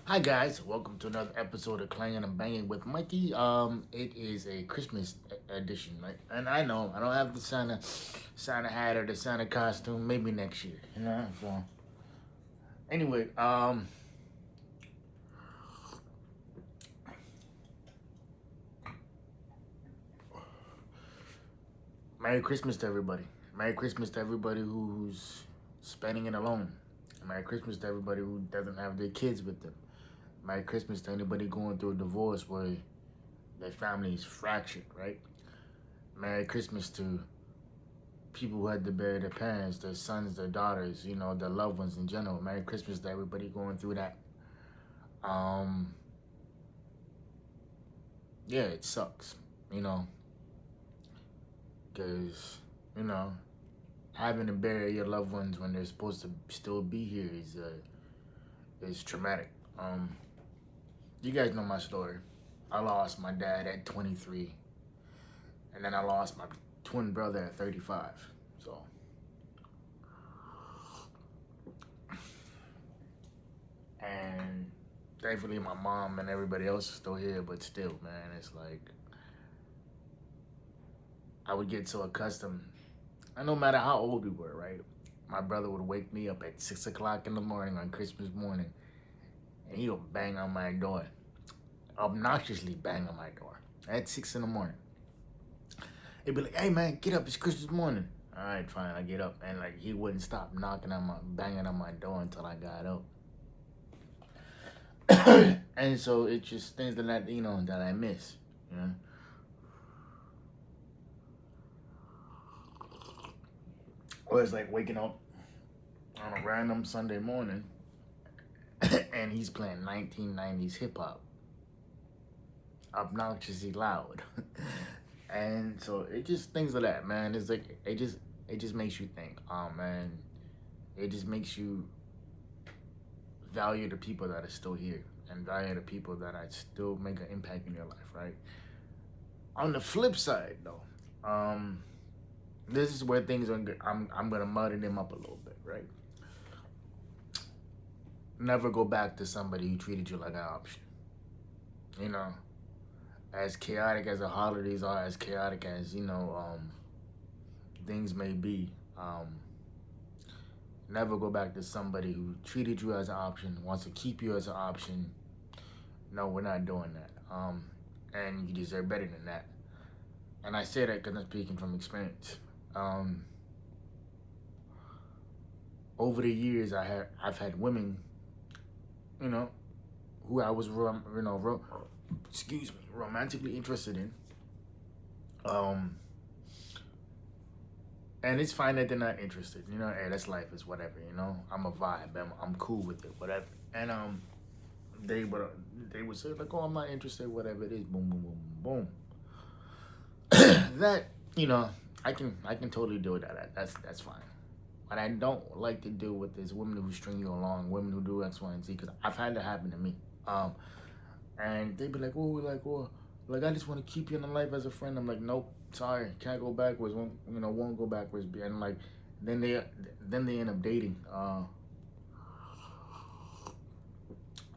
Hi guys, welcome to another episode of Clangin and Bangin with Mikey. It is a Christmas edition, right? And I know I don't have the Santa hat or the Santa costume. Maybe next year, you know. So anyway, Merry Christmas to everybody. Merry Christmas to everybody who's spending it alone. Merry Christmas to everybody who doesn't have their kids with them. Merry Christmas to anybody going through a divorce where their family is fractured, right? Merry Christmas to people who had to bury their parents, their sons, their daughters, their loved ones in general. Merry Christmas to everybody going through that. Um, yeah, it sucks, you know, because, you know, having to bury your loved ones when they're supposed to still be here is traumatic. You guys know my story. I lost my dad at 23, and then I lost my twin brother at 35. So, and thankfully my mom and everybody else is still here, but still, man, it's like I would get so accustomed. And no matter how old we were, right? My brother would wake me up at 6 o'clock in the morning on Christmas morning, and he would bang on my door, obnoxiously bang on my door at 6 in the morning. He'd be like, "Hey man, get up! It's Christmas morning." All right, fine, I get up, and like he wouldn't stop banging on my door until I got up. And so it's just things that I miss. You know, or it's like waking up on a random Sunday morning and he's playing 1990s hip hop, obnoxiously loud. And so it just things like that, man. It's like it just makes you think, oh man, it just makes you value the people that are still here and value the people that are still make an impact in your life, right? On the flip side, though, this is where things are. I'm gonna muddy them up a little bit, right? Never go back to somebody who treated you like an option. You know, as chaotic as the holidays are, as chaotic as things may be, never go back to somebody who treated you as an option, wants to keep you as an option. No, we're not doing that. And you deserve better than that. And I say that because I'm speaking from experience. Um, over the years, I've had women, you know, who I was excuse me, romantically interested in. Um, and it's fine that they're not interested. You know, hey, that's life. It's whatever. You know, I'm a vibe. I'm cool with it. Whatever. And they would they would say like, oh, I'm not interested. Whatever it is. Boom, boom, boom, boom. That I can totally deal with that. That's fine. What I don't like to do with is women who string you along, women who do X, Y, and Z, because I've had that happen to me. Um, and they be like I just want to keep you in the life as a friend. I'm like, nope, sorry, can't go backwards. Won't go backwards. And like, then they end up dating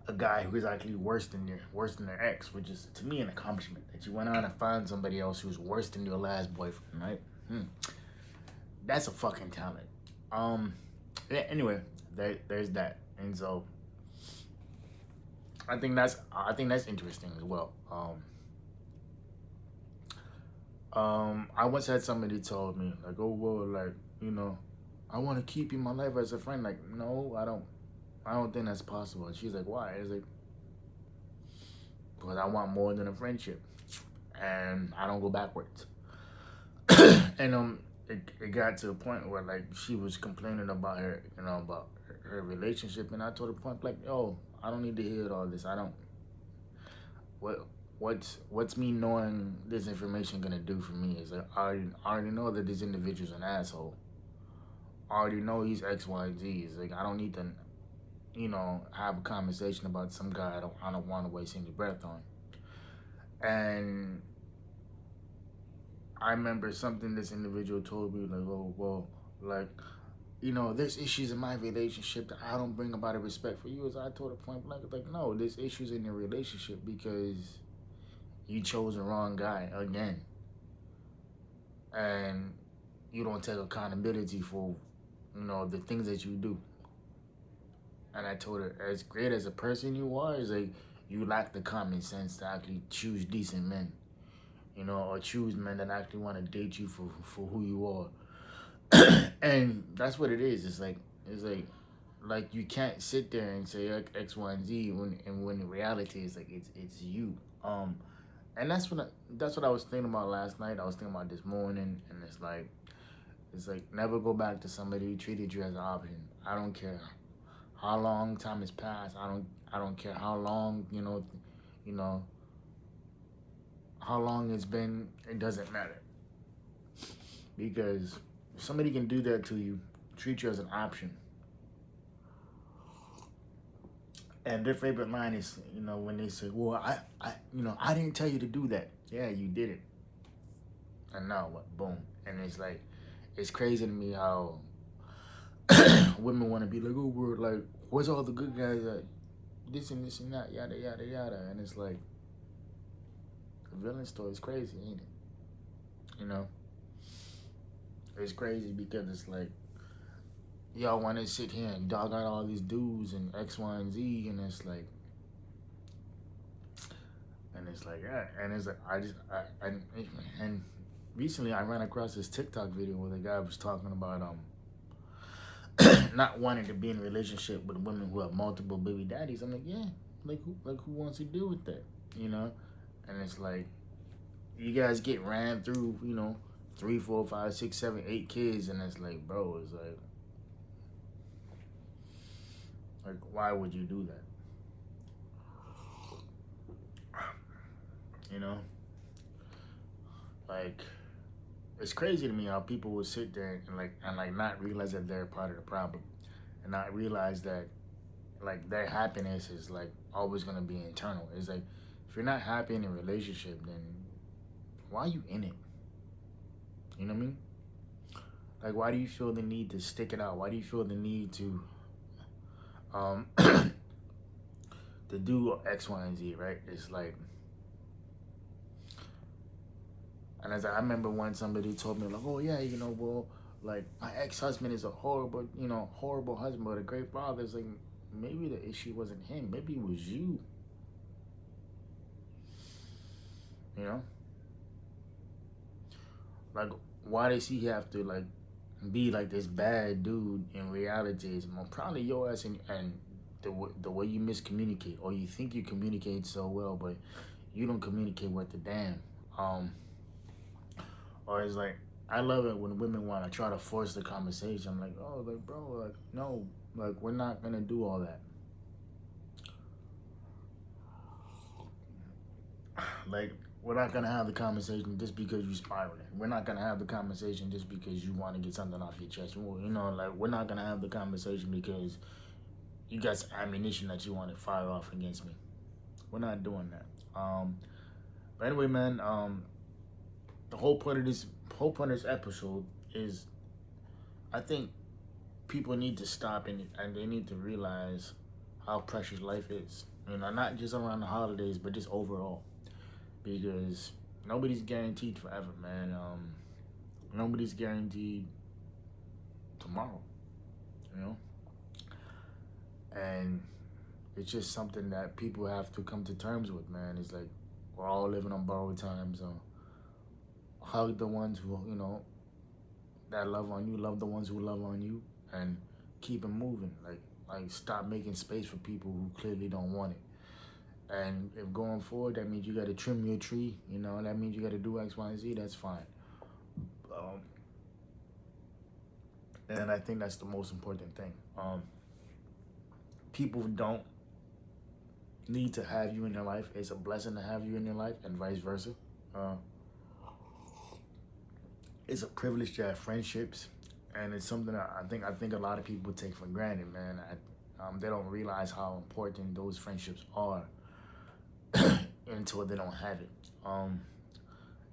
a guy who's actually worse than their ex, which is to me an accomplishment that you went on and find somebody else who's worse than your last boyfriend, right? That's a fucking talent. Um, yeah, anyway, there's that, and so I think that's interesting as well. I once had somebody told me like, oh well, like I want to keep you in my life as a friend. Like, no, I don't. I don't think that's possible. And she's like, why? It's like because I want more than a friendship, and I don't go backwards. And it got to a point where like she was complaining about her relationship, and I told her point like, yo, I don't need to hear all this. I don't. What what's me knowing this information gonna do for me is like I already know that this individual's an asshole. I already know he's X, Y, and Z. It's like I don't need to, have a conversation about some guy I don't want to waste any breath on. And I remember something this individual told me like, oh well, like there's issues in my relationship that I don't bring about a respect for you. As I told her point blank, like, no, there's issues in your relationship because you chose the wrong guy again, and you don't take accountability for, the things that you do. And I told her, as great as a person you are, is like you lack the common sense to actually choose decent men, or choose men that actually want to date you for who you are. And that's what it is. It's like you can't sit there and say like X, Y, and Z when in reality it's like it's you. Um, and that's what I was thinking about last night. I was thinking about this morning, and it's like never go back to somebody who treated you as an option. I don't care how long time has passed. I don't care how long you know how long it's been. It doesn't matter, because if somebody can do that to you, treat you as an option. And their favorite line is, when they say, "Well, I didn't tell you to do that." Yeah, you did it. And now what? Boom. And it's like, it's crazy to me how women want to be like, "Oh, we're like, where's all the good guys at? This and that, yada yada yada." And it's like, the villain story is crazy, ain't it? You know, it's crazy because it's like y'all want to sit here and dog out all these dudes and X, Y, and Z, and it's like, yeah, and it's like and recently I ran across this TikTok video where the guy was talking about not wanting to be in a relationship with women who have multiple baby daddies. I'm like, yeah, like who wants to deal with that, you know? And it's like, you guys get ran through, 3, 4, 5, 6, 7, 8 kids, and it's like, bro, it's like why would you do that? You know, like, it's crazy to me how people would sit there and not realize that they're part of the problem, and not realize that like their happiness is like always gonna be internal. It's like, if you're not happy in a relationship, then why are you in it? You know what I mean? Like, why do you feel the need to stick it out? Why do you feel the need to to do X, Y, and Z, right? It's like, and as I remember when somebody told me like, oh yeah, well, like my ex-husband is a horrible husband, but a great father. It's like, maybe the issue wasn't him, maybe it was you. You know, like, why does he have to like be like this bad dude? In reality, it's probably your ass, and the way you miscommunicate, or you think you communicate so well, but you don't communicate worth the damn. Or it's like, I love it when women want to try to force the conversation. I'm like, oh, like, bro, like, no, like, we're not gonna do all that. Like, we're not gonna have the conversation just because you're spiraling. We're not gonna have the conversation just because you want to get something off your chest. Like, we're not gonna have the conversation because you got some ammunition that you want to fire off against me. We're not doing that. But anyway, man, the whole point of this episode is, I think people need to stop, and they need to realize how precious life is. Not just around the holidays, but just overall. Because nobody's guaranteed forever, man. Nobody's guaranteed tomorrow, you know? And it's just something that people have to come to terms with, man. It's like, we're all living on borrowed time, so hug the ones who, that love on you, love the ones who love on you, and keep it moving. Like stop making space for people who clearly don't want it. And if going forward, that means you got to trim your tree, that means you got to do X, Y, and Z, that's fine. Um, and I think that's the most important thing. People don't need to have you in their life. It's a blessing to have you in your life, and vice versa. Uh, it's a privilege to have friendships, and it's something that I think a lot of people take for granted, man. They don't realize how important those friendships are until they don't have it.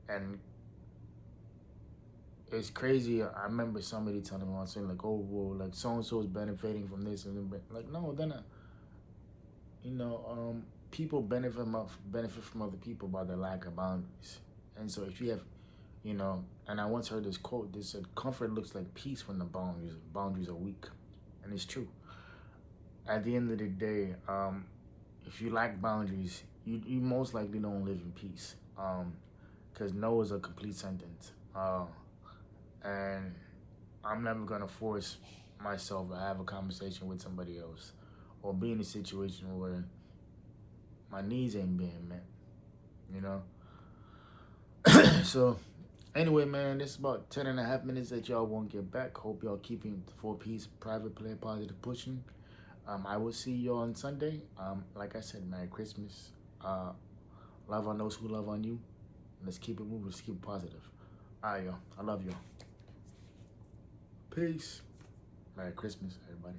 And it's crazy. I remember somebody telling me once, saying like, "Oh, well, like so and so is benefiting from this," and then, like, no, then, you know, people benefit from other people by their lack of boundaries. And so if you have, you know, and I once heard this quote. This said, "Comfort looks like peace when the boundaries are weak," and it's true. At the end of the day, if you lack boundaries, you most likely don't live in peace. Because no is a complete sentence. And I'm never gonna force myself to have a conversation with somebody else, or be in a situation where my needs ain't being met. You know. So anyway, man, this is about 10.5 minutes that y'all won't get back. Hope y'all keeping for peace, private play, positive pushing. I will see you on Sunday. Like I said, Merry Christmas. Love on those who love on you. Let's keep it moving. Let's keep it positive. All right, y'all. I love y'all. Peace. Merry Christmas, everybody.